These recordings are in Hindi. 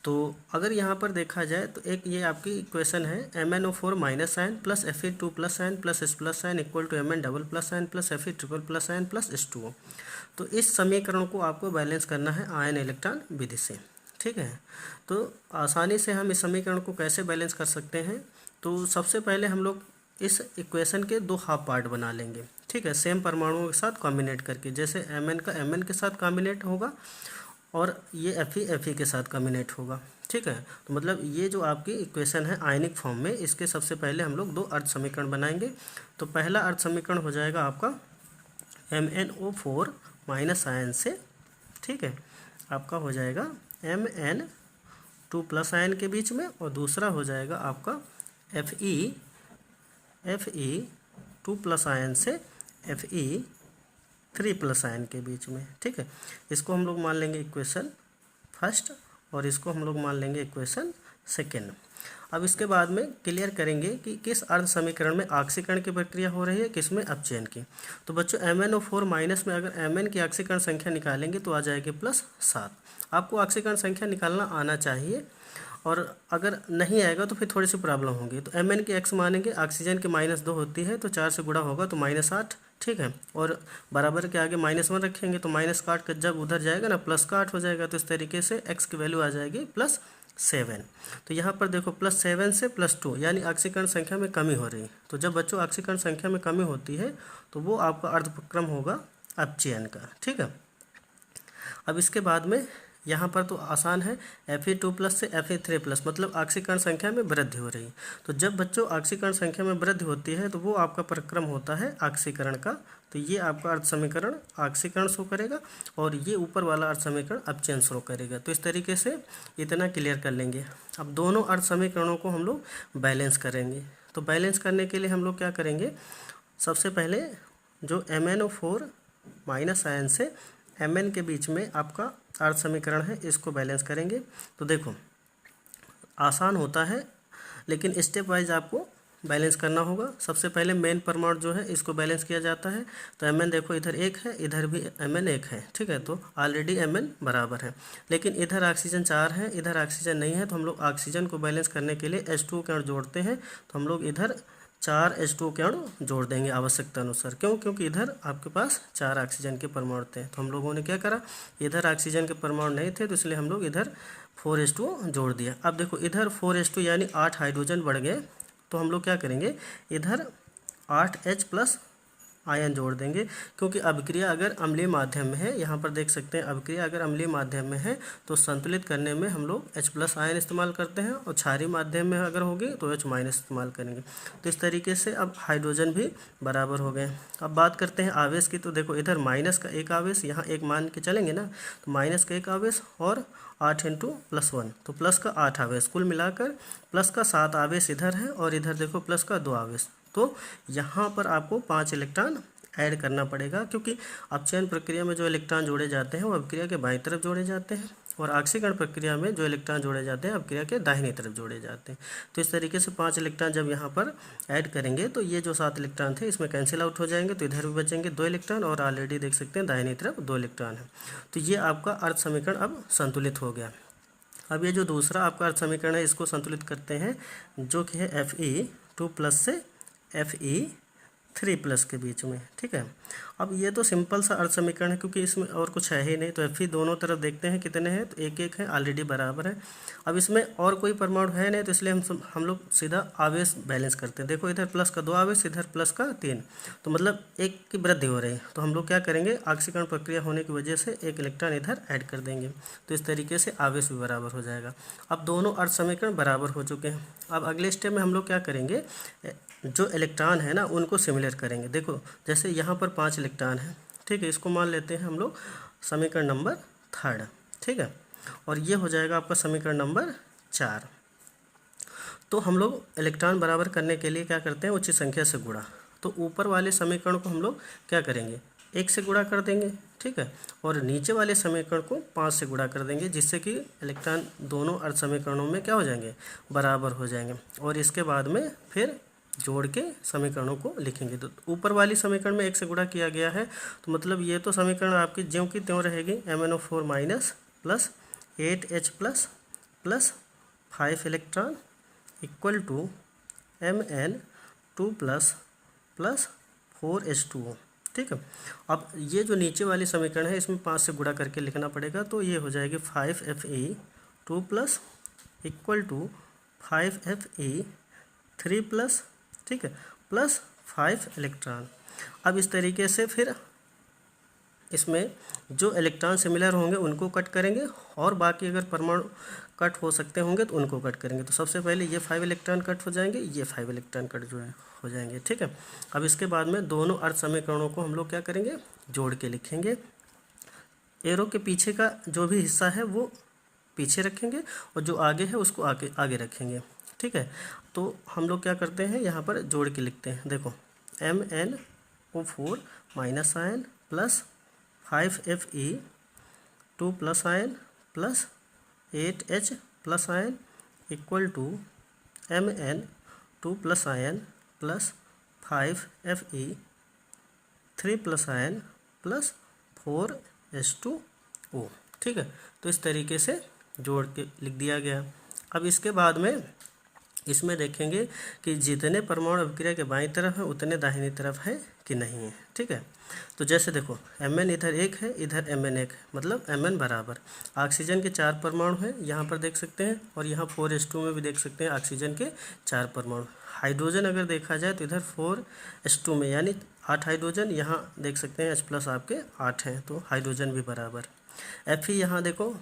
तो अगर यहाँ पर देखा जाए तो एक ये आपकी इक्वेशन है MnO4 minus sign plus Fe2 plus sign plus S plus sign equal to Mn double plus sign plus Fe triple plus sign plus H2O। तो इस समीकरण को आपको बैलेंस करना है आयन इलेक्ट्रॉन विधि से, ठीक है। तो आसानी से हम इस समीकरण को कैसे बैलेंस कर सकते हैं, तो सबसे पहले हम लोग इस इक्वेशन के दो हाफ पार्ट बना लेंगे, ठीक है, सेम परमाणुओं के साथ कॉम्बिनेट करके। जैसे Mn का Mn के साथ कॉम्बिनेट होगा और ये Fe के साथ कॉम्बिनेट होगा, ठीक है। तो मतलब ये जो आपकी इक्वेशन है आयनिक फॉर्म में, इसके सबसे पहले हम लोग दो अर्ध समीकरण बनाएंगे। तो पहला अर्ध समीकरण हो जाएगा आपका MnO4 माइनस आयन से, ठीक है, आपका हो जाएगा Mn2 प्लस आयन के बीच में, और दूसरा हो जाएगा आपका Fe2 प्लस आयन से Fe3 प्लस आयन के बीच में, ठीक है। इसको हम लोग मान लेंगे इक्वेशन फर्स्ट और इसको हम लोग मान लेंगे इक्वेशन सेकेंड। अब इसके बाद में क्लियर करेंगे कि किस अर्ध समीकरण में ऑक्सीकरण की प्रक्रिया हो रही है, किस में अपचयन की। तो बच्चों MnO4 माइनस में अगर Mn की ऑक्सीकरण संख्या निकालेंगे तो आ जाएगी +7। आपको ऑक्सीकरण संख्या निकालना आना चाहिए, और अगर नहीं आएगा तो फिर थोड़ी सी प्रॉब्लम होगी। तो Mn की x मानेंगे, ऑक्सीजन की -2 होती है तो 4 से गुणा होगा तो -8, ठीक है। और बराबर के आगे -1 रखेंगे तो माइनस का 8 जब उधर जाएगा ना प्लस का 8 हो जाएगा। तो इस तरीके से x की वैल्यू आ जाएगी +7। तो यहाँ पर देखो +7 से +2 यानी ऑक्सीकरण संख्या में कमी हो रही है। तो जब बच्चों ऑक्सीकरण संख्या में कमी होती है तो वो आपका अर्धक्रम होगा अपचयन का, ठीक है। अब इसके बाद में यहाँ पर तो आसान है, Fe2 प्लस से Fe3 प्लस मतलब ऑक्सीकरण संख्या में वृद्धि हो रही है। तो जब बच्चों ऑक्सीकरण संख्या में वृद्धि होती है तो वो आपका परिक्रम होता है ऑक्सीकरण का। तो ये आपका अर्ध समीकरण ऑक्सीकरण शो करेगा और ये ऊपर वाला अर्ध समीकरण अपचयन शो करेगा। तो इस तरीके से इतना क्लियर कर लेंगे। अब दोनों अर्ध समीकरणों को हम लोग बैलेंस करेंगे। तो बैलेंस करने के लिए हम लोग क्या करेंगे, सबसे पहले जो MnO4 माइनस आयन से Mn के बीच में आपका अर्ध समीकरण है इसको बैलेंस करेंगे। तो देखो आसान होता है लेकिन स्टेप वाइज आपको बैलेंस करना होगा। सबसे पहले मेन परमाणु जो है इसको बैलेंस किया जाता है। तो Mn देखो इधर 1 है, इधर भी Mn 1 है, ठीक है। तो ऑलरेडी Mn बराबर है, लेकिन इधर ऑक्सीजन 4 है, इधर ऑक्सीजन नहीं है। तो हम लोग ऑक्सीजन को बैलेंस करने के लिए H2 के अणु जोड़ते हैं। तो हम लोग इधर 4 H2 के अणु जोड़ देंगे आवश्यकता अनुसार। क्यों? क्योंकि इधर आपके पास 4 ऑक्सीजन के परमाणु थे। तो हम लोगों ने क्या करा, इधर ऑक्सीजन के परमाणु नहीं थे तो इसलिए हम लोग इधर 4H2 जोड़ दिया। अब देखो इधर 4H2 यानी 8 हाइड्रोजन बढ़ गए। तो हम लोग क्या करेंगे, इधर 8H प्लस आयन जोड़ देंगे, क्योंकि अभिक्रिया अगर अम्लीय माध्यम में है, यहाँ पर देख सकते हैं अभिक्रिया अगर अम्लीय माध्यम में है तो संतुलित करने में हम लोग H+ आयन इस्तेमाल करते हैं, और क्षारीय माध्यम में अगर होगी तो H- इस्तेमाल करेंगे। तो इस तरीके से अब हाइड्रोजन भी बराबर हो गए। अब बात करते हैं आवेश की। तो देखो इधर माइनस का 1 आवेश, यहाँ 1 मान के चलेंगे ना, तो माइनस का 1 आवेश और 8 × +1 तो प्लस का 8 आवेश, कुल मिलाकर प्लस का 7 आवेश इधर है, और इधर देखो प्लस का 2 आवेश। तो यहाँ पर आपको 5 इलेक्ट्रॉन ऐड करना पड़ेगा, क्योंकि अपचयन प्रक्रिया में जो इलेक्ट्रॉन जोड़े जाते हैं वो अभिक्रिया के बाईं तरफ जोड़े जाते हैं, और ऑक्सीकरण प्रक्रिया में जो इलेक्ट्रॉन जोड़े जाते हैं अभिक्रिया के दाहिनी तरफ जोड़े जाते हैं। तो इस तरीके से 5 इलेक्ट्रॉन जब यहाँ पर ऐड करेंगे तो ये जो 7 इलेक्ट्रॉन थे इसमें कैंसिल आउट हो जाएंगे। तो इधर भी बचेंगे 2 इलेक्ट्रॉन, और ऑलरेडी देख सकते हैं दाहिनी तरफ 2 इलेक्ट्रॉन है। तो ये आपका अर्ध समीकरण अब संतुलित हो गया। अब ये जो दूसरा आपका अर्ध समीकरण है इसको संतुलित करते हैं, जो कि है Fe2 प्लस से Fe3 प्लस के बीच में, ठीक है। अब ये तो सिंपल सा अर्ध समीकरण है, क्योंकि इसमें और कुछ है ही नहीं। तो Fe दोनों तरफ देखते हैं कितने हैं, तो 1 1 है, ऑलरेडी बराबर है। अब इसमें और कोई परमाणु है नहीं, तो इसलिए हम लोग सीधा आवेश बैलेंस करते हैं। देखो इधर प्लस का 2 आवेश, इधर प्लस का 3, तो मतलब 1 की वृद्धि हो रही है। तो हम लोग क्या करेंगे, ऑक्सीकरण प्रक्रिया होने की वजह से 1 इलेक्ट्रॉन इधर ऐड कर देंगे। तो इस तरीके से आवेश भी बराबर हो जाएगा। अब दोनों अर्ध समीकरण बराबर हो चुके हैं। अब अगले स्टेप में हम लोग क्या करेंगे, जो इलेक्ट्रॉन है ना उनको सिमिलर करेंगे। देखो जैसे यहाँ पर 5 इलेक्ट्रॉन है, ठीक है, इसको मान लेते हैं हम लोग समीकरण नंबर 3, ठीक है, और ये हो जाएगा आपका समीकरण नंबर 4। तो हम लोग इलेक्ट्रॉन बराबर करने के लिए क्या करते हैं, उचित संख्या से गुणा। तो ऊपर वाले समीकरण को हम लोग क्या करेंगे, 1 से गुणा कर देंगे, ठीक है, और नीचे वाले समीकरण को 5 से गुणा कर देंगे, जिससे कि इलेक्ट्रॉन दोनों अर्ध समीकरणों में क्या हो जाएंगे, बराबर हो जाएंगे। और इसके बाद में फिर जोड़ के समीकरणों को लिखेंगे। तो ऊपर वाली समीकरण में 1 से गुणा किया गया है, तो मतलब ये तो समीकरण आपकी ज्यों की त्यों रहेगी। MnO4 minus plus 8H plus 5 electron equal to Mn2 plus 4H2O। ठीक है, अब ये जो नीचे वाली समीकरण है इसमें 5 से गुणा करके लिखना पड़ेगा, तो ये हो जाएगी 5Fe2 plus equal to 5Fe3 plus, ठीक है, प्लस 5 इलेक्ट्रॉन। अब इस तरीके से फिर इसमें जो इलेक्ट्रॉन सिमिलर होंगे उनको कट करेंगे और बाकी अगर परमाणु कट हो सकते होंगे तो उनको कट करेंगे। तो सबसे पहले ये 5 इलेक्ट्रॉन कट हो जाएंगे, ये 5 इलेक्ट्रॉन कट जो है हो जाएंगे। ठीक है, अब इसके बाद में दोनों अर्ध समीकरणों को हम लोग क्या करेंगे, जोड़ के लिखेंगे। एरो के पीछे का जो भी हिस्सा है वो पीछे रखेंगे और जो आगे है उसको आगे आगे रखेंगे। ठीक है, तो हम लोग क्या करते हैं, यहाँ पर जोड़ के लिखते हैं। देखो MnO4 minus ion plus 5Fe2 plus ion plus 8H plus ion equal to Mn2 plus ion plus 5Fe3 plus ion plus 4H2O। ठीक है, तो इस तरीके से जोड़ के लिख दिया गया। अब इसके बाद में इसमें देखेंगे कि जितने परमाणु अभिक्रिया के बाईं तरफ है उतने दाहिनी तरफ है कि नहीं है। ठीक है, तो जैसे देखो Mn इधर 1 है, इधर Mn 1 है, मतलब Mn बराबर ऑक्सीजन के 4 परमाणु हैं, यहाँ पर देख सकते हैं, और यहाँ 4H2 में भी देख सकते हैं ऑक्सीजन के 4 परमाणु। हाइड्रोजन अगर देखा जाए तो इधर 4H2 में यानी 8 हाइड्रोजन, यहाँ देख सकते हैं H प्लस आपके 8 हैं, तो हाइड्रोजन भी बराबर। Fe यहाँ देखो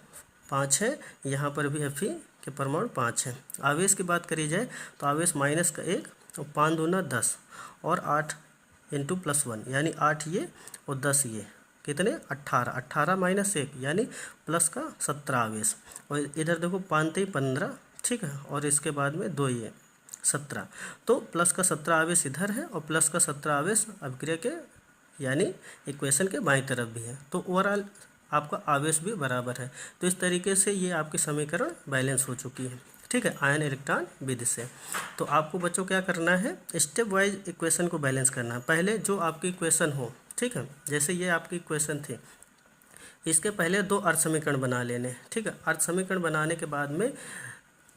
5 है, यहाँ पर भी Fe के परमाणु 5 हैं। आवेश की बात करी जाए तो आवेश -1 और 5 दूना 10 और 8 इंटू +1 यानी 8 ये और 10 ये, कितने 18 माइनस 1 यानी प्लस का 17 आवेश। और इधर देखो 5 3 15, ठीक है, और इसके बाद में 2 ये 17, तो प्लस का 17 आवेश इधर है और प्लस का 17 आवेश अभिक्रिया के यानी इक्वेशन के बाईं तरफ भी है, तो ओवरऑल आपका आवेश भी बराबर है। तो इस तरीके से ये आपकी समीकरण बैलेंस हो चुकी है। ठीक है, आयन इलेक्ट्रॉन विधि से। तो आपको बच्चों क्या करना है, स्टेप वाइज इक्वेशन को बैलेंस करना है। पहले जो आपकी इक्वेशन हो, ठीक है, जैसे ये आपकी इक्वेशन थी, इसके पहले 2 अर्ध समीकरण बना लेने। ठीक है, अर्ध समीकरण बनाने के बाद में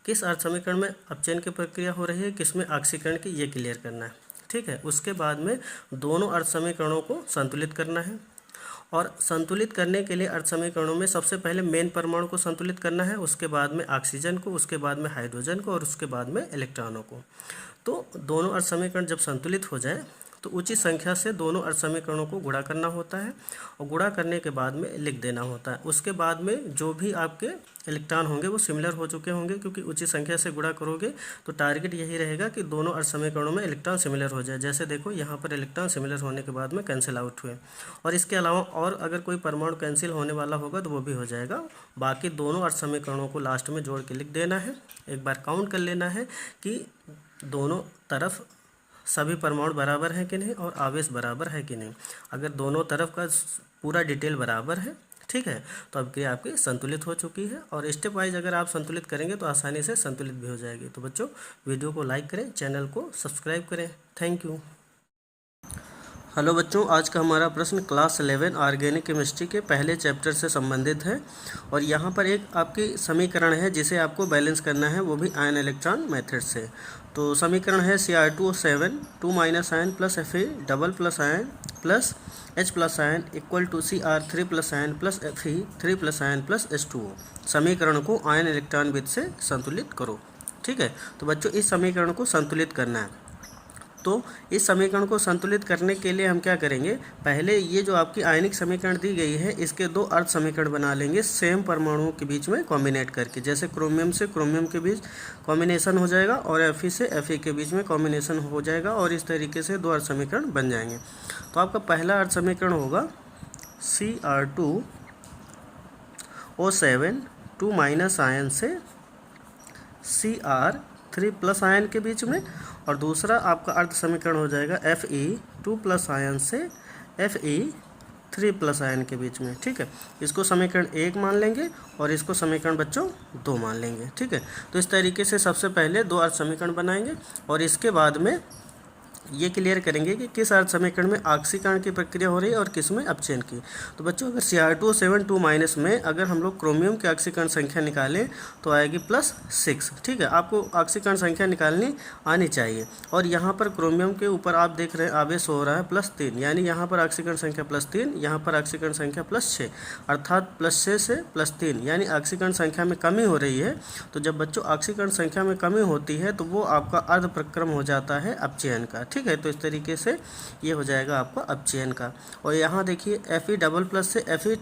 किस अर्ध समीकरण में अपचयन की प्रक्रिया हो रही है, किसमें ऑक्सीकरण की, ये क्लियर करना है। ठीक है, उसके बाद में दोनों अर्ध समीकरणों को संतुलित करना है, और संतुलित करने के लिए अर्ध समीकरणों में सबसे पहले मेन परमाणु को संतुलित करना है, उसके बाद में ऑक्सीजन को, उसके बाद में हाइड्रोजन को और उसके बाद में इलेक्ट्रॉनों को। तो दोनों अर्ध समीकरण जब संतुलित हो जाए तो उचित संख्या से दोनों अर्ध समीकरणों को गुणा करना होता है और गुणा करने के बाद में लिख देना होता है। उसके बाद में जो भी आपके इलेक्ट्रॉन होंगे वो सिमिलर हो चुके होंगे, क्योंकि उचित संख्या से गुणा करोगे तो टारगेट यही रहेगा कि दोनों अर्ध समीकरणों में इलेक्ट्रॉन सिमिलर हो जाए। जैसे देखो यहाँ पर इलेक्ट्रॉन सिमिलर होने के बाद में कैंसिल आउट हुए, और इसके अलावा और अगर कोई परमाणु कैंसिल होने वाला होगा तो वो भी हो जाएगा। बाकी दोनों अर्ध समीकरणों को लास्ट में जोड़ के लिख देना है। एक बार काउंट कर लेना है कि दोनों तरफ सभी परमाणु बराबर हैं कि नहीं और आवेश बराबर है कि नहीं। अगर दोनों तरफ का पूरा डिटेल बराबर है, ठीक है, तो अभिक्रिया आपकी संतुलित हो चुकी है। और स्टेप वाइज अगर आप संतुलित करेंगे तो आसानी से संतुलित भी हो जाएगी। तो बच्चों वीडियो को लाइक करें, चैनल को सब्सक्राइब करें। Thank you. हेलो बच्चों, आज का हमारा प्रश्न क्लास 11 ऑर्गेनिक केमिस्ट्री के पहले चैप्टर से संबंधित है, और यहाँ पर एक आपकी समीकरण है जिसे आपको बैलेंस करना है, वो भी आयन इलेक्ट्रॉन मेथड से। तो समीकरण है Cr2O7 2 minus ion plus Fe double plus ion plus H plus ion equal to Cr3 plus ion plus Fe3 plus ion plus H2O। समीकरण को आयन इलेक्ट्रॉन विधि से संतुलित करो। ठीक है, तो बच्चों इस समीकरण को संतुलित करना है। तो इस समीकरण को संतुलित करने के लिए हम क्या करेंगे, पहले ये जो आपकी आयनिक समीकरण दी गई है इसके 2 अर्ध समीकरण बना लेंगे सेम परमाणुओं के बीच में कॉम्बिनेट करके। जैसे क्रोमियम से क्रोमियम के बीच कॉम्बिनेशन हो जाएगा और Fe से Fe के बीच में कॉम्बिनेशन हो जाएगा, और इस तरीके से 2 अर्ध समीकरण बन जाएंगे। तो आपका पहला अर्ध समीकरण होगा Cr2O7 2 माइनस आयन से Cr3 प्लस आयन के बीच में, और दूसरा आपका अर्ध समीकरण हो जाएगा Fe2 प्लस आयन से Fe3 प्लस आयन के बीच में। ठीक है, इसको समीकरण 1 मान लेंगे और इसको समीकरण बच्चों 2 मान लेंगे। ठीक है, तो इस तरीके से सबसे पहले 2 अर्ध समीकरण बनाएंगे और इसके बाद में ये क्लियर करेंगे कि किस अर्ध समीकरण में ऑक्सीकरण की प्रक्रिया हो रही है और किस में अपचयन की। तो बच्चों अगर Cr2O7 में अगर हम लोग क्रोमियम की ऑक्सीकरण संख्या निकालें तो आएगी +6। ठीक है, आपको ऑक्सीकरण संख्या निकालनी आनी चाहिए। और यहाँ पर क्रोमियम के ऊपर आप देख रहे हैं आवेश हो रहा है +3, यानी यहाँ पर ऑक्सीकरण संख्या +3, यहाँ पर ऑक्सीकरण संख्या +6, अर्थात +6 से +3 यानी ऑक्सीकरण संख्या में कमी हो रही है। तो जब बच्चों ऑक्सीकरण संख्या में कमी होती है तो वो आपका अर्ध प्रक्रम हो जाता है अपचयन का। ठीक है, तो इस तरीके से ये हो जाएगा आपका अपचयन का। और यहाँ देखिए Fe++ से Fe++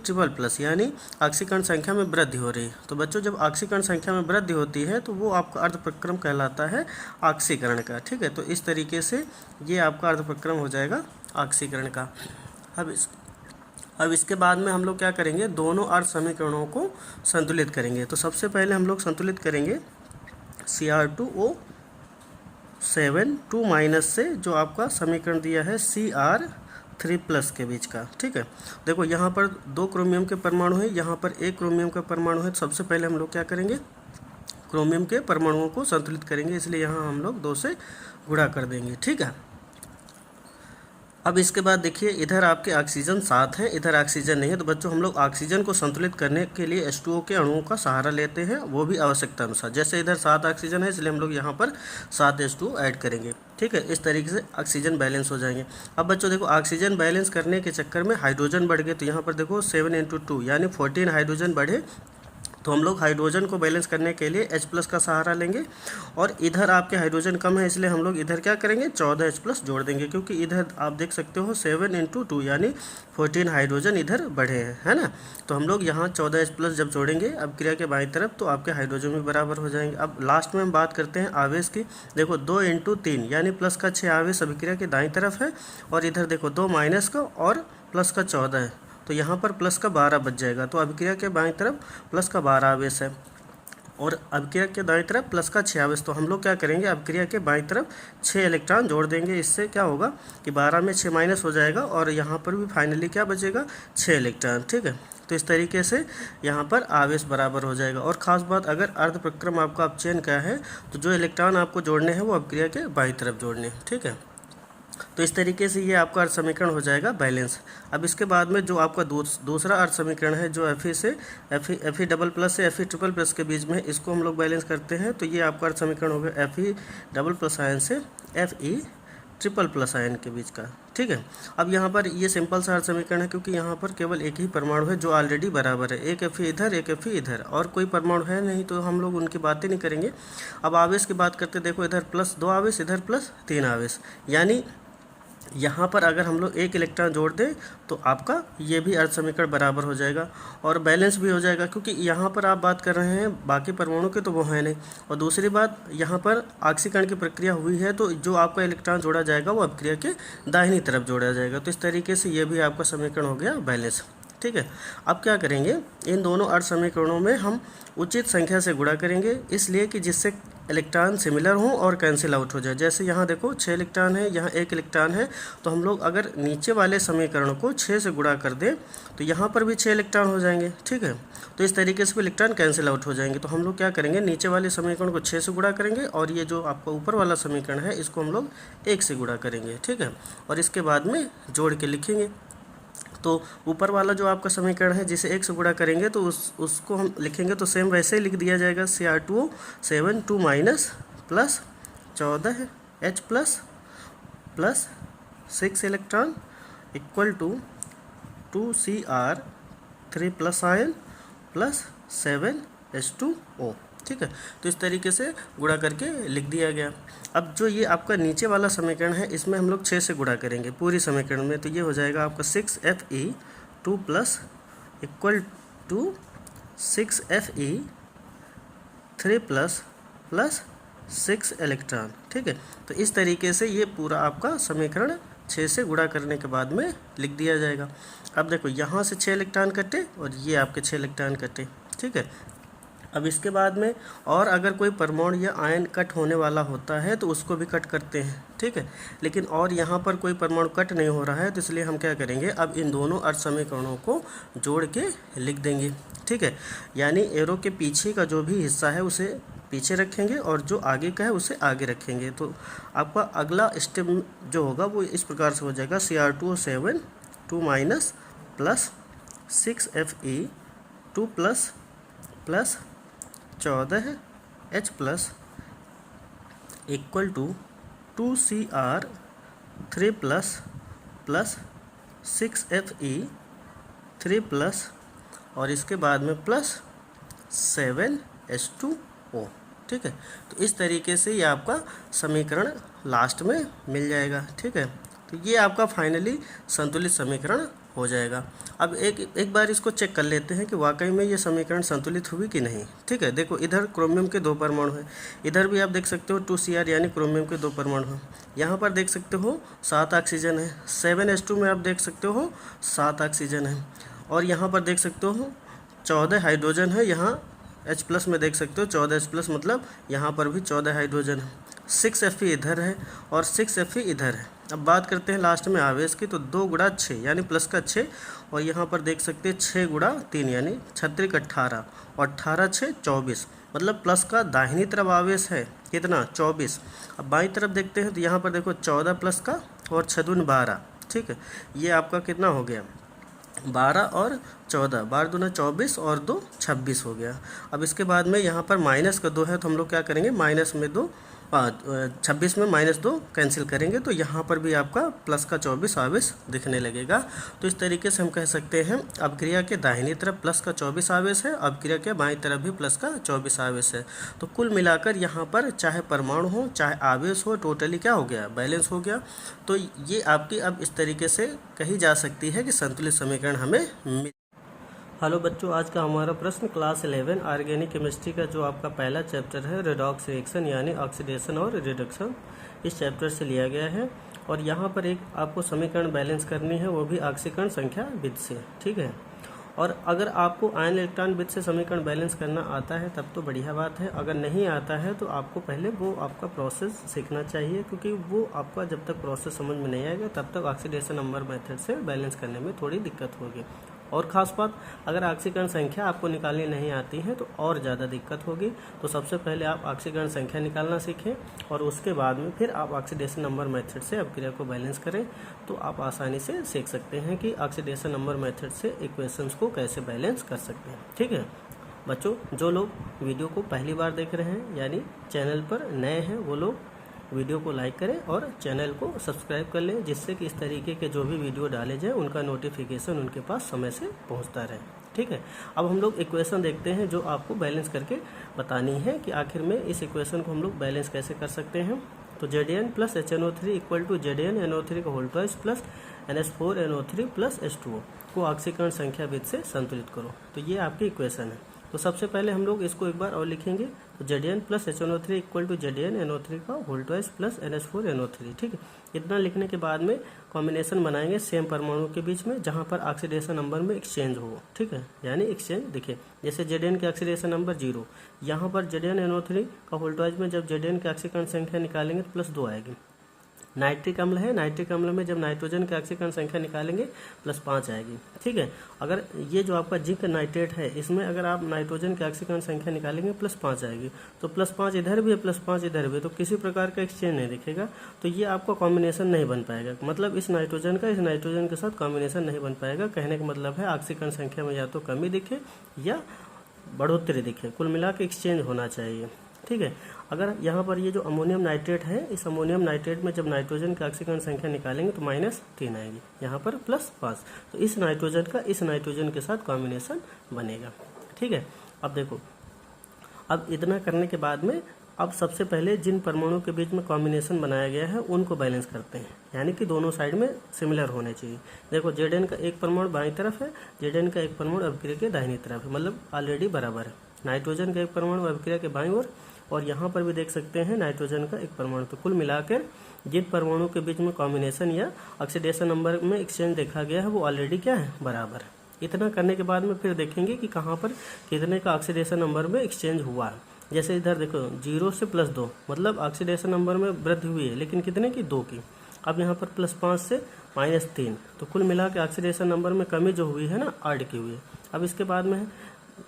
यानी ऑक्सीकरण संख्या में वृद्धि हो रही है। तो बच्चों जब ऑक्सीकरण संख्या में वृद्धि होती है तो वो आपका अर्ध प्रक्रम कहलाता है ऑक्सीकरण का। ठीक है, तो इस तरीके से ये आपका अर्ध प्रक्रम हो जाएगा ऑक्सीकरण का। अब इसके बाद में हम लोग क्या करेंगे, दोनों अर्ध समीकरणों को संतुलित करेंगे। तो सबसे पहले हम लोग संतुलित करेंगे Cr2O7 से जो आपका समीकरण दिया है Cr3+ के बीच का। ठीक है, देखो यहाँ पर 2 क्रोमियम के परमाणु है, यहाँ पर 1 क्रोमियम का परमाणु है। तो सबसे पहले हम लोग क्या करेंगे, क्रोमियम के परमाणुओं को संतुलित करेंगे, इसलिए यहाँ हम लोग 2 से गुणा कर देंगे। ठीक है, अब इसके बाद देखिए इधर आपके ऑक्सीजन 7 है, इधर ऑक्सीजन नहीं है। तो बच्चों हम लोग ऑक्सीजन को संतुलित करने के लिए H2O के अणुओं का सहारा लेते हैं, वो भी आवश्यकता अनुसार। जैसे इधर 7 ऑक्सीजन है इसलिए हम लोग यहाँ पर 7 H2O ऐड करेंगे। ठीक है, इस तरीके से ऑक्सीजन बैलेंस हो जाएंगे। अब बच्चों देखो ऑक्सीजन बैलेंस करने के चक्कर में हाइड्रोजन बढ़ गए, तो यहाँ पर देखो 7 × 2 यानी 14 हाइड्रोजन बढ़े। तो हम लोग हाइड्रोजन को बैलेंस करने के लिए H+ का सहारा लेंगे। और इधर आपके हाइड्रोजन कम है इसलिए हम लोग इधर क्या करेंगे, 14 H+ जोड़ देंगे, क्योंकि इधर आप देख सकते हो 7 × 2 यानी 14 हाइड्रोजन इधर बढ़े हैं, है ना। तो हम लोग यहाँ 14 H+ जब जोड़ेंगे अब क्रिया के बाईं तरफ तो आपके हाइड्रोजन भी बराबर हो जाएंगे। अब लास्ट में हम बात करते हैं आवेश की। देखो 2 × 3 यानी +6 आवेश अभिक्रिया के दाईं तरफ है, और इधर देखो 2 माइनस का और +14 है, तो यहाँ पर +12 बच जाएगा। तो अभिक्रिया के बाईं तरफ +12 आवेश है और अभिक्रिया के दाईं तरफ +6 आवेश। तो हम लोग क्या करेंगे, अभिक्रिया के बाईं तरफ 6 इलेक्ट्रॉन जोड़ देंगे। इससे क्या होगा कि 12 में 6 माइनस हो जाएगा और यहाँ पर भी फाइनली क्या बचेगा, 6 इलेक्ट्रॉन। ठीक है, तो इस तरीके से यहाँ पर आवेश बराबर हो जाएगा। और ख़ास बात, अगर अर्ध प्रक्रम आपका अपचयन का है तो जो इलेक्ट्रॉन आपको जोड़ने हैं वो अभिक्रिया के बाईं तरफ जोड़ने हैं। ठीक है, तो इस तरीके से ये आपका अर्ध समीकरण हो जाएगा बैलेंस। अब इसके बाद में जो आपका दूसरा अर्ध समीकरण है जो Fe से Fe++ से Fe++ के बीच में, इसको हम लोग बैलेंस करते हैं। तो ये आपका अर्ध समीकरण हो गया Fe++ आयन से Fe++ आयन के बीच का। ठीक है, अब यहाँ पर ये सिंपल सा अर्ध समीकरण है क्योंकि यहाँ पर केवल एक ही परमाणु है जो ऑलरेडी बराबर है, एक Fe इधर एक Fe इधर, और कोई परमाणु है नहीं, तो हम लोग उनकी बातें नहीं करेंगे। अब आवेश की बात करते, देखो इधर +2 आवेश, इधर +3 आवेश, यानी यहाँ पर अगर हम लोग 1 इलेक्ट्रॉन जोड़ दें तो आपका ये भी अर्ध समीकरण बराबर हो जाएगा और बैलेंस भी हो जाएगा, क्योंकि यहाँ पर आप बात कर रहे हैं बाकी परमाणु के तो वो है नहीं। और दूसरी बात, यहाँ पर ऑक्सीकरण की प्रक्रिया हुई है तो जो आपका इलेक्ट्रॉन जोड़ा जाएगा वो अभिक्रिया के दाहिनी तरफ जोड़ा जाएगा। तो इस तरीके से ये भी आपका समीकरण हो गया बैलेंस। ठीक है, अब क्या करेंगे, इन दोनों अर्ध समीकरणों में हम उचित संख्या से गुणा करेंगे, इसलिए कि जिससे इलेक्ट्रॉन सिमिलर हो और कैंसिल आउट हो जाए। जैसे यहाँ देखो 6 इलेक्ट्रॉन है, यहाँ 1 इलेक्ट्रॉन है, तो हम लोग अगर नीचे वाले समीकरण को 6 से गुणा कर दें तो यहाँ पर भी 6 इलेक्ट्रॉन हो जाएंगे। ठीक है, तो इस तरीके से भी इलेक्ट्रॉन कैंसिल आउट हो जाएंगे। तो हम लोग क्या करेंगे, नीचे वाले समीकरण को 6 से गुणा करेंगे और ये जो आपका ऊपर वाला समीकरण है इसको हम लोग 1 से गुणा करेंगे। ठीक है, और इसके बाद में जोड़ के लिखेंगे। तो ऊपर वाला जो आपका समीकरण है जिसे 1 से गुणा करेंगे तो उसको हम लिखेंगे तो सेम वैसे ही लिख दिया जाएगा, Cr2O7 + 14 H+ + 6 electron equal to 2 Cr3+ ion + 7 H2O। ठीक है, तो इस तरीके से गुणा करके लिख दिया गया। अब जो ये आपका नीचे वाला समीकरण है इसमें हम लोग 6 से गुणा करेंगे पूरी समीकरण में, तो ये हो जाएगा आपका 6Fe2+ equal to 6Fe3+ + 6 electron. ठीक है, तो इस तरीके से ये पूरा आपका समीकरण 6 से गुणा करने के बाद में लिख दिया जाएगा। अब देखो यहाँ से 6 इलेक्ट्रॉन कटे और ये आपके 6 इलेक्ट्रॉन कटे। ठीक है, अब इसके बाद में और अगर कोई परमाणु या आयन कट होने वाला होता है तो उसको भी कट करते हैं। ठीक है, लेकिन और यहाँ पर कोई परमाणु कट नहीं हो रहा है तो इसलिए हम क्या करेंगे, अब इन दोनों अर्ध समीकरणों को जोड़ के लिख देंगे। ठीक है, यानी एरो के पीछे का जो भी हिस्सा है उसे पीछे रखेंगे और जो आगे का है उसे आगे रखेंगे। तो आपका अगला स्टेप जो होगा वो इस प्रकार से हो जाएगा, Cr2O7 2 minus plus 6Fe 2 plus 14H plus equal to 2Cr3 plus 6Fe 3 plus और इसके बाद में प्लस 7H2O। ठीक है, तो इस तरीके से ये आपका समीकरण लास्ट में मिल जाएगा। ठीक है, तो ये आपका फाइनली संतुलित समीकरण हो जाएगा। अब एक बार इसको चेक कर लेते हैं कि वाकई में ये समीकरण संतुलित हुई कि नहीं। ठीक है, देखो इधर क्रोमियम के 2 परमाणु हैं, इधर भी आप देख सकते हो 2Cr यानी क्रोमियम के 2 परमाणु हैं। यहाँ पर देख सकते हो 7 ऑक्सीजन है, 7H2 में आप देख सकते हो 7 ऑक्सीजन है, और यहाँ पर देख सकते हो 14 हाइड्रोजन है। यहाँ H+ में देख सकते हो 14H+, मतलब यहाँ पर भी 14 हाइड्रोजन है। 6Fe इधर है और 6Fe इधर है। अब बात करते हैं लास्ट में आवेश की, तो 2 गुणा 6 यानी प्लस का 6, और यहाँ पर देख सकते हैं 6 गुणा 3 यानी 36 18 और 18 6 24, मतलब प्लस का दाहिनी तरफ आवेश है कितना 24। अब बाईं तरफ देखते हैं तो यहाँ पर देखो 14 प्लस का और 6 दूनी 12। ठीक है, ये आपका कितना हो गया 12 और 14, 12 दूना 24 और 2 26 हो गया। अब इसके बाद में यहाँ पर माइनस का 2 है तो हम लोग क्या करेंगे, माइनस में 2 26 में -2 कैंसिल करेंगे, तो यहाँ पर भी आपका प्लस का 24 आवेश दिखने लगेगा। तो इस तरीके से हम कह सकते हैं अपक्रिया के दाहिनी तरफ प्लस का 24 आवेश है, अपक्रिया के बाईं तरफ भी प्लस का 24 आवेश है। तो कुल मिलाकर यहाँ पर चाहे परमाणु हो चाहे आवेश हो, टोटली क्या हो गया, बैलेंस हो गया। तो ये आपकी अब इस तरीके से कही जा सकती है कि संतुलित समीकरण हमें मिल। हेलो बच्चों, आज का हमारा प्रश्न क्लास 11 ऑर्गेनिक केमिस्ट्री का जो आपका पहला चैप्टर है रेडॉक्स रिएक्शन यानी ऑक्सीडेशन और रिडक्शन, इस चैप्टर से लिया गया है। और यहाँ पर एक आपको समीकरण बैलेंस करनी है, वो भी ऑक्सीकरण संख्या विधि से। ठीक है, और अगर आपको आयन इलेक्ट्रॉन विधि से समीकरण बैलेंस करना आता है तब तो बढ़िया बात है, अगर नहीं आता है तो आपको पहले वो आपका प्रोसेस सीखना चाहिए, क्योंकि वो आपका जब तक प्रोसेस समझ में नहीं आएगा तब तक ऑक्सीडेशन नंबर मेथड से बैलेंस करने में थोड़ी दिक्कत होगी। और ख़ास बात, अगर ऑक्सीकरण संख्या आपको निकालनी नहीं आती है तो और ज़्यादा दिक्कत होगी। तो सबसे पहले आप ऑक्सीकरण संख्या निकालना सीखें और उसके बाद में फिर आप ऑक्सीडेशन नंबर मेथड से अपक्रिया को बैलेंस करें, तो आप आसानी से सीख सकते हैं कि ऑक्सीडेशन नंबर मेथड से इक्वेशंस को कैसे बैलेंस कर सकते हैं। ठीक है बच्चों, जो लोग वीडियो को पहली बार देख रहे हैं यानी चैनल पर नए हैं, वो लोग वीडियो को लाइक करें और चैनल को सब्सक्राइब कर लें, जिससे कि इस तरीके के जो भी वीडियो डाले जाए उनका नोटिफिकेशन उनके पास समय से पहुंचता रहे। ठीक है, अब हम लोग इक्वेशन देखते हैं जो आपको बैलेंस करके बतानी है कि आखिर में इस इक्वेशन को हम लोग बैलेंस कैसे कर सकते हैं। तो Zn plus HNO3 equal to ZnNO3 का whole twice plus NH4NO3 plus H2O को ऑक्सीकरण संख्या विधि से संतुलित करो। तो ये आपकी इक्वेशन है। तो सबसे पहले हम लोग इसको एक बार और लिखेंगे, तो Zn plus HNO3 equal to ZnNO3 का होल ट्वाइस प्लस NH4NO3। ठीक है, इतना लिखने के बाद में कॉम्बिनेशन बनाएंगे सेम परमाणु के बीच में जहाँ पर ऑक्सीडेशन नंबर में एक्सचेंज हो। ठीक है, यानी एक्सचेंज दिखे, जैसे Zn के ऑक्सीडेशन नंबर 0, यहाँ पर ZnNO3 का होल ट्वाइस में जब Zn की ऑक्सीकरण संख्या निकालेंगे तो +2 आएगी। नाइट्रिक अम्ल है, नाइट्रिक अम्ल में जब नाइट्रोजन की ऑक्सीकरण संख्या निकालेंगे +5 आएगी। ठीक है, अगर ये जो आपका जिंक नाइट्रेट है इसमें अगर आप नाइट्रोजन की ऑक्सीकरण संख्या निकालेंगे +5 आएगी, तो +5 इधर भी है +5 इधर भी, तो किसी प्रकार का एक्सचेंज नहीं दिखेगा, तो ये आपका कॉम्बिनेशन नहीं बन पाएगा। मतलब इस नाइट्रोजन का इस नाइट्रोजन के साथ कॉम्बिनेशन नहीं बन पाएगा। कहने का मतलब है ऑक्सीकरण संख्या में या तो कमी दिखे या बढ़ोतरी दिखे, कुल मिला के एक्सचेंज होना चाहिए। ठीक है, अगर यहाँ पर ये जो अमोनियम नाइट्रेट है, इस अमोनियम नाइट्रेट में जब नाइट्रोजन की ऑक्सीकरण संख्या निकालेंगे तो -3 आएगी, यहाँ पर +5, तो इस नाइट्रोजन का इस नाइट्रोजन के साथ कॉम्बिनेशन बनेगा। ठीक है, अब देखो, अब इतना करने के बाद में अब सबसे पहले जिन परमाणु के बीच में कॉम्बिनेशन बनाया गया है उनको बैलेंस करते हैं, यानी कि दोनों साइड में सिमिलर होने चाहिए। देखो Zn का एक परमाणु बाईं तरफ है, Zn का एक परमाणु अपक्रिया के दाहिनी तरफ है, मतलब ऑलरेडी बराबर है। नाइट्रोजन का एक परमाणु अपक्रिया के बाईं ओर, और यहाँ पर भी देख सकते हैं नाइट्रोजन का एक परमाणु। तो कुल मिलाकर जिन परमाणु के बीच में कॉम्बिनेशन या ऑक्सीडेशन नंबर में एक्सचेंज देखा गया है वो ऑलरेडी क्या है, बराबर है। इतना करने के बाद में फिर देखेंगे कि कहाँ पर कितने का ऑक्सीडेशन नंबर में एक्सचेंज हुआ है। जैसे इधर देखो 0 से +2, मतलब ऑक्सीडेशन नंबर में वृद्धि हुई है, लेकिन कितने की, 2 की। अब यहाँ पर +5 से -3, तो कुल मिला के ऑक्सीडेशन नंबर में कमी जो हुई है ना, 8 की हुई है। अब इसके बाद में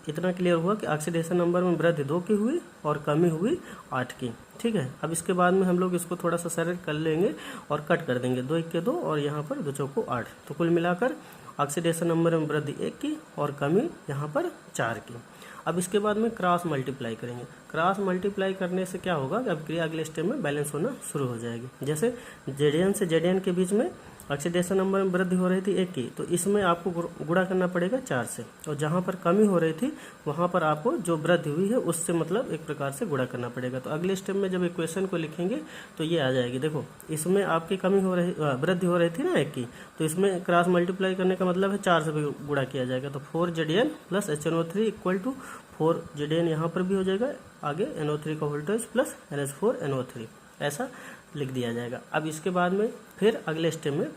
इतना क्लियर हुआ कि ऑक्सीडेशन नंबर में वृद्धि 2 की हुई और कमी हुई 8 की। ठीक है, अब इसके बाद में हम लोग इसको थोड़ा सा सरल कर लेंगे और कट कर देंगे, 2 1 के 2 और यहाँ पर 2 चौको 8। तो कुल मिलाकर ऑक्सीडेशन नंबर में वृद्धि 1 की और कमी यहाँ पर 4 की। अब इसके बाद में क्रॉस मल्टीप्लाई करेंगे। क्रॉस मल्टीप्लाई करने से क्या होगा कि अब क्रिया अगले स्टेप में बैलेंस होना शुरू हो जाएगी। जैसे जेडीएन से जेडीएन के बीच में ऑक्सीडेशन नंबर में वृद्धि हो रही थी 1 की, तो इसमें आपको गुणा करना पड़ेगा 4 से, और जहाँ पर कमी हो रही थी वहाँ पर आपको जो वृद्धि हुई है उससे मतलब एक प्रकार से गुणा करना पड़ेगा। तो अगले स्टेप में जब इक्वेशन को लिखेंगे तो ये आ जाएगी। देखो इसमें आपकी कमी हो रही वृद्धि हो रही थी ना 1 की, तो इसमें क्रॉस मल्टीप्लाई करने का मतलब है 4 से भी गुणा किया जाएगा। तो 4Zn plus HNO3 equal to 4Zn यहाँ पर भी हो जाएगा, आगे NO3 का वोल्टेज प्लस NH4NO3 ऐसा लिख दिया जाएगा। अब इसके बाद में फिर अगले स्टेप में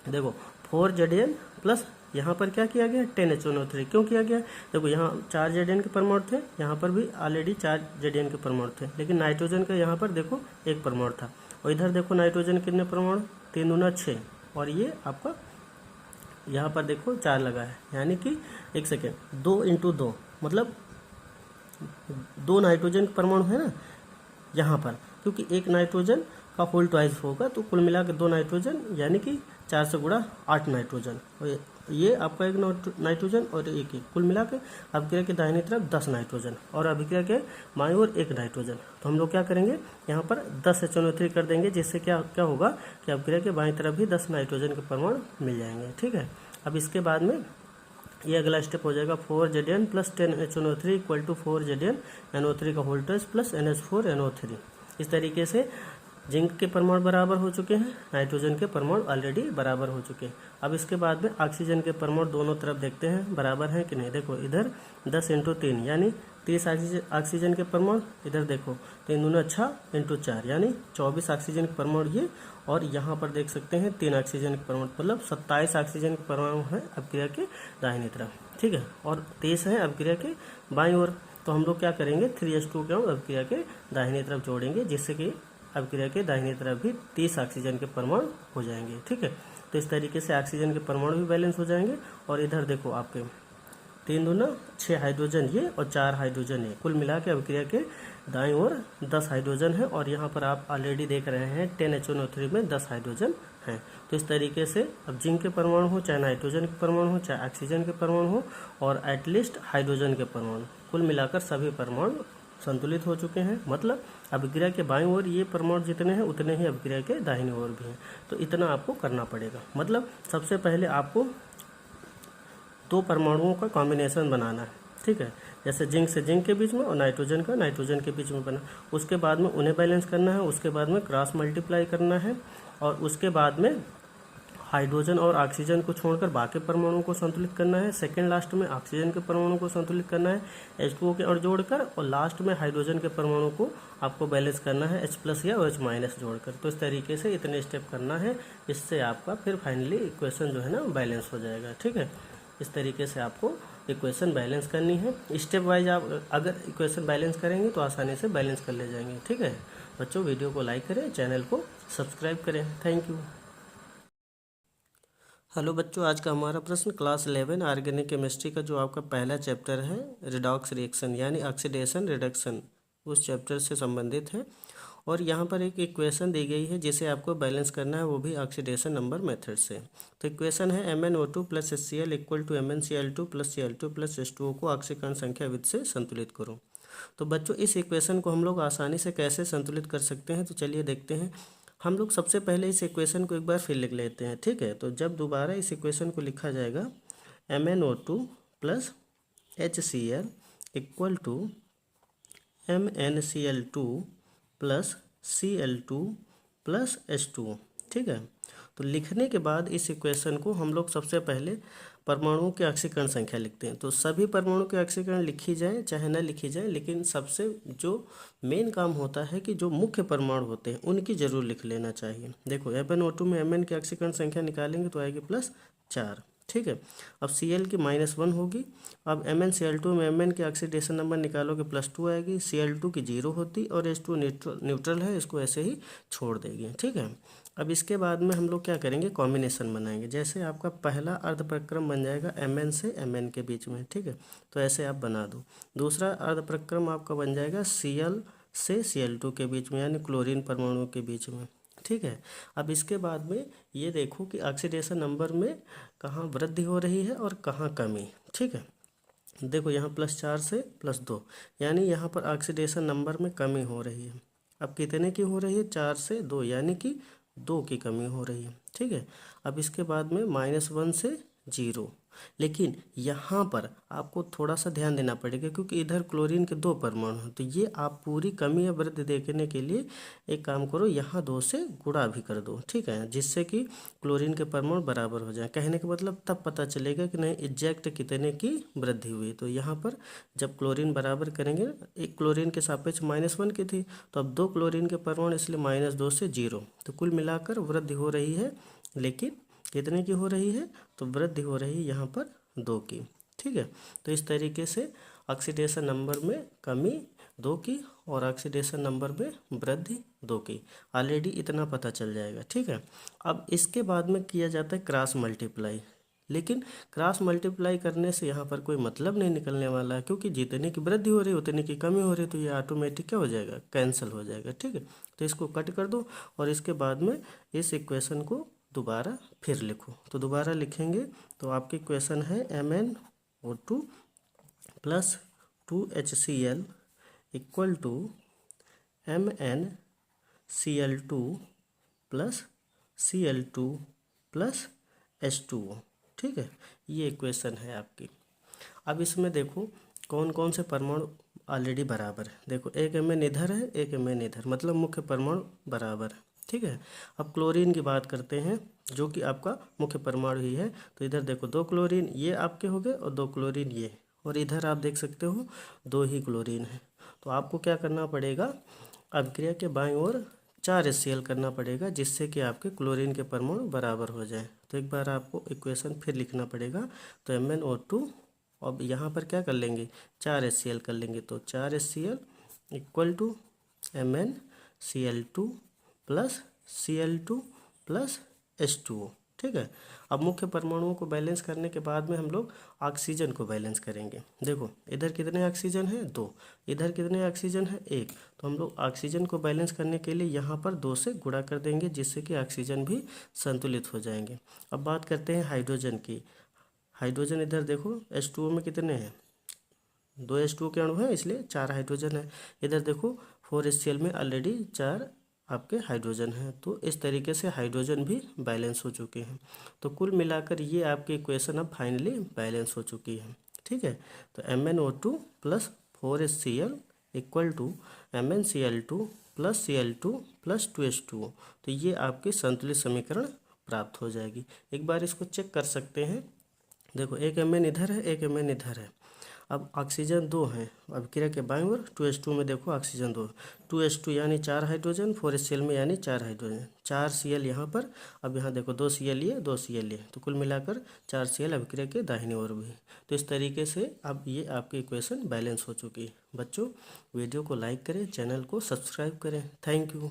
देखो 4Zn प्लस यहाँ पर क्या किया गया 10HNO3 क्यों किया गया? देखो यहाँ 4 Zn के परमाणु थे, यहाँ पर भी ऑलरेडी 4 Zn के परमाणु थे, लेकिन नाइट्रोजन का यहाँ पर देखो 1 परमाणु था, और इधर देखो नाइट्रोजन कितने परमाणु 3 दूना 6, और ये आपका यहाँ पर देखो 4 लगा है, यानी कि 1 सेकेंड 2 × 2 मतलब 2 नाइट्रोजन के परमाणु है ना यहाँ पर, क्योंकि 1 नाइट्रोजन का होल ट्वाइस होगा, तो कुल मिलाकर 2 नाइट्रोजन यानी कि 4 से गुणा 8 नाइट्रोजन, और ये आपका 1 नाइट्रोजन और 1 कुल मिलाकर अभिक्रिया के दाहिनी तरफ 10 नाइट्रोजन और अभिक्रिया के बाईं ओर 1 नाइट्रोजन। तो हम लोग क्या करेंगे यहाँ पर 10 HNO3 कर देंगे, जिससे क्या क्या होगा कि अभिक्रिया के बाईं तरफ भी 10 नाइट्रोजन के परमाणु मिल जाएंगे। ठीक है, अब इसके बाद में ये अगला स्टेप हो जाएगा 4Zn plus 10HNO3 equal to 4Zn NO3 का वोल्टेज प्लस NH4NO3। इस तरीके से जिंक के परमाणु बराबर हो चुके हैं, नाइट्रोजन के परमाणु ऑलरेडी बराबर हो चुके हैं। अब इसके बाद में ऑक्सीजन के परमाणु दोनों तरफ देखते हैं बराबर हैं कि नहीं। देखो इधर 10 × 3 यानी 30 ऑक्सीजन के परमाणु, इधर देखो 3 दूना 6 × 4 यानी 24 ऑक्सीजन के परमाणु ये, और यहाँ पर देख सकते हैं 3 ऑक्सीजन के परमाणु, मतलब 27 ऑक्सीजन के परमाणु हैं अभिक्रिया के दाहिनी तरफ। ठीक है, और 23 हैं अभिक्रिया के बाईं ओर। तो हम लोग क्या करेंगे 3H2 को अभिक्रिया के दाहिनी तरफ जोड़ेंगे, जिससे कि अभिक्रिया के दाहिनी तरफ भी 30 ऑक्सीजन के परमाणु हो जाएंगे। ठीक है, तो इस तरीके से ऑक्सीजन के परमाणु भी बैलेंस हो जाएंगे। और इधर देखो आपके 3 दूना 6 हाइड्रोजन ये और 4 हाइड्रोजन ये, कुल मिला के अभिक्रिया के दाईं ओर 10 हाइड्रोजन है, और यहाँ पर आप ऑलरेडी देख रहे हैं 10HNO3 में 10 हाइड्रोजन हैं। तो इस तरीके से अब जिंक के परमाणु हो, चाहे नाइट्रोजन के परमाणु हो, चाहे ऑक्सीजन के परमाणु हो, और एटलीस्ट हाइड्रोजन के परमाणु, कुल मिलाकर सभी परमाणु संतुलित हो चुके हैं। मतलब अभिक्रिया के बाईं ओर ये परमाणु जितने हैं उतने ही अभिक्रिया के दाहिनी ओर भी हैं। तो इतना आपको करना पड़ेगा। मतलब सबसे पहले आपको 2 परमाणुओं का कॉम्बिनेशन बनाना है। ठीक है, जैसे जिंक से जिंक के बीच में और नाइट्रोजन का नाइट्रोजन के बीच में बना, उसके बाद में उन्हें बैलेंस करना है, उसके बाद में क्रॉस मल्टीप्लाई करना है, और उसके बाद में हाइड्रोजन और ऑक्सीजन को छोड़कर बाकी परमाणुओं को संतुलित करना है। सेकंड लास्ट में ऑक्सीजन के परमाणु को संतुलित करना है H2O के और जोड़कर, और लास्ट में हाइड्रोजन के परमाणु को आपको बैलेंस करना है H+ या OH- जोड़कर। तो इस तरीके से इतने स्टेप करना है, इससे आपका फिर फाइनली इक्वेशन जो है ना बैलेंस हो जाएगा। ठीक है, इस तरीके से आपको इक्वेशन बैलेंस करनी है। स्टेप वाइज आप अगर इक्वेशन बैलेंस करेंगे तो आसानी से बैलेंस कर ले जाएंगे। ठीक है बच्चों, वीडियो को लाइक करें, चैनल को सब्सक्राइब करें। Thank you. हेलो बच्चों, आज का हमारा प्रश्न क्लास 11 ऑर्गेनिक केमिस्ट्री का जो आपका पहला चैप्टर है रिडॉक्स रिएक्शन यानी ऑक्सीडेशन रिडक्शन, उस चैप्टर से संबंधित है। और यहाँ पर एक इक्वेशन दी गई है जिसे आपको बैलेंस करना है, वो भी ऑक्सीडेशन नंबर मेथड से। तो इक्वेशन है MnO2 + HCl equal to MnCl2 + Cl2 + H2O को ऑक्सीकरण संख्या विधि से संतुलित करो। तो बच्चों इस इक्वेशन को हम लोग आसानी से कैसे संतुलित कर सकते हैं, तो चलिए देखते हैं। हम लोग सबसे पहले इस इक्वेशन को एक बार फिर लिख लेते हैं। ठीक है, तो जब दोबारा इस इक्वेशन को लिखा जाएगा MnO2 + HCl equal to MnCl2 + Cl2 + H2O। ठीक है, तो लिखने के बाद इस इक्वेशन को हम लोग सबसे पहले परमाणुओं के ऑक्सीकरण संख्या लिखते हैं। तो सभी परमाणु के ऑक्सीकरण लिखी जाए चाहे न लिखी जाए, लेकिन सबसे जो मेन काम होता है कि जो मुख्य परमाणु होते हैं उनकी जरूर लिख लेना चाहिए। देखो MnO2 में Mn की ऑक्सीकरण संख्या निकालेंगे तो आएगी +4। ठीक है। अब Cl की -1 होगी। अब MnCl2 में Mn के ऑक्सीडेशन नंबर निकालोगे +2 आएगी, Cl2 की 0 होती और H2 न्यूट्रल है, इसको ऐसे ही छोड़ देगी। ठीक है। अब इसके बाद में हम लोग क्या करेंगे, कॉम्बिनेशन बनाएंगे। जैसे आपका पहला अर्धप्रक्रम बन जाएगा Mn से Mn के बीच में, ठीक है, तो ऐसे आप बना दो। दूसरा अर्धप्रक्रम आपका बन जाएगा Cl से Cl2 के बीच में, यानी क्लोरीन परमाणु के बीच में। ठीक है। अब इसके बाद में ये देखो कि ऑक्सीडेशन नंबर में कहाँ वृद्धि हो रही है और कहाँ कमी। ठीक है। देखो यहाँ +4 से +2, यानी यहाँ पर ऑक्सीडेशन नंबर में कमी हो रही है। अब कितने की हो रही है, 4 से 2, यानी कि 2 की कमी हो रही है। ठीक है। अब इसके बाद में -1 से 0, लेकिन यहाँ पर आपको थोड़ा सा ध्यान देना पड़ेगा क्योंकि इधर क्लोरीन के 2 परमाणु हैं, तो ये आप पूरी कमी या वृद्धि देखने के लिए एक काम करो, यहाँ 2 से गुणा भी कर दो। ठीक है, जिससे कि क्लोरीन के परमाणु बराबर हो जाए। कहने का मतलब तब पता चलेगा कि नहीं एग्जैक्ट कितने की वृद्धि हुई। तो यहाँ पर जब क्लोरीन बराबर करेंगे, एक क्लोरीन के सापेक्ष -1 की थी, तो अब 2 क्लोरीन के परमाणु, इसलिए -2 से 0, तो कुल मिलाकर वृद्धि हो रही है, लेकिन कितने की हो रही है, तो वृद्धि हो रही है यहाँ पर 2 की। ठीक है। तो इस तरीके से ऑक्सीडेशन नंबर में कमी 2 की और ऑक्सीडेशन नंबर में वृद्धि 2 की। ऑलरेडी इतना पता चल जाएगा। ठीक है। अब इसके बाद में किया जाता है क्रॉस मल्टीप्लाई, लेकिन क्रॉस मल्टीप्लाई करने से यहाँ पर कोई मतलब नहीं निकलने वाला है, क्योंकि जितने की वृद्धि हो रही है उतने की कमी हो रही है, तो ये ऑटोमेटिक क्या हो जाएगा, कैंसिल हो जाएगा। ठीक है। तो इसको कट कर दो और इसके बाद में इस इक्वेशन को दोबारा फिर लिखो। तो दोबारा लिखेंगे तो आपकी इक्वेशन है MnO2 + 2HCl = MnCl2 + Cl2 + H2O। ठीक है, ये इक्वेशन है आपकी। अब इसमें देखो कौन कौन से परमाणु ऑलरेडी बराबर है। देखो एक Mn इधर है, एक Mn इधर, मतलब मुख्य परमाणु बराबर है। ठीक है। अब क्लोरीन की बात करते हैं, जो कि आपका मुख्य परमाणु ही है। तो इधर देखो 2 क्लोरीन ये आपके हो गए और 2 क्लोरीन ये, और इधर आप देख सकते हो 2 ही क्लोरीन है। तो आपको क्या करना पड़ेगा, अभिक्रिया के बाईं ओर 4 HCl करना पड़ेगा, जिससे कि आपके क्लोरीन के परमाणु बराबर हो जाए। तो एक बार आपको इक्वेशन फिर लिखना पड़ेगा। तो MnO2, अब यहाँ पर क्या कर लेंगे, 4 HCl कर लेंगे। तो 4 HCl = MnCl2 + Cl2 + H2O। ठीक है। अब मुख्य परमाणुओं को बैलेंस करने के बाद में हम लोग ऑक्सीजन को बैलेंस करेंगे। देखो इधर कितने ऑक्सीजन है, 2, इधर कितने ऑक्सीजन है, 1। तो हम लोग ऑक्सीजन को बैलेंस करने के लिए यहाँ पर 2 से गुणा कर देंगे, जिससे कि ऑक्सीजन भी संतुलित हो जाएंगे। अब बात करते हैं हाइड्रोजन की। हाइड्रोजन इधर देखो H2O में कितने हैं, 2 H2O के अणु हैं, इसलिए 4 हाइड्रोजन है। इधर देखो 4 HCl में ऑलरेडी 4 आपके हाइड्रोजन हैं। तो इस तरीके से हाइड्रोजन भी बैलेंस हो चुके हैं। तो कुल मिलाकर ये आपकी इक्वेशन अब फाइनली बैलेंस हो चुकी है। ठीक है। तो MnO2 + 4 HCl = MnCl2 + Cl2 + 2H2O। तो ये आपकी संतुलित समीकरण प्राप्त हो जाएगी। एक बार इसको चेक कर सकते हैं। देखो एक Mn इधर है, एक Mn इधर है। अब ऑक्सीजन 2 हैं, अब क्रिया के बाईं ओर 2H2 में देखो ऑक्सीजन 2, 2H2 यानी 4 हाइड्रोजन, 4 HCl में यानी 4 हाइड्रोजन, 4 Cl यहाँ पर। अब यहाँ देखो 2 Cl ये, 2 Cl ये, तो कुल मिलाकर 4 Cl अभिक्रिया के दाहिनी ओर भी। तो इस तरीके से अब ये आपकी इक्वेशन बैलेंस हो चुकी है। बच्चों वीडियो को लाइक करें, चैनल को सब्सक्राइब करें। Thank you.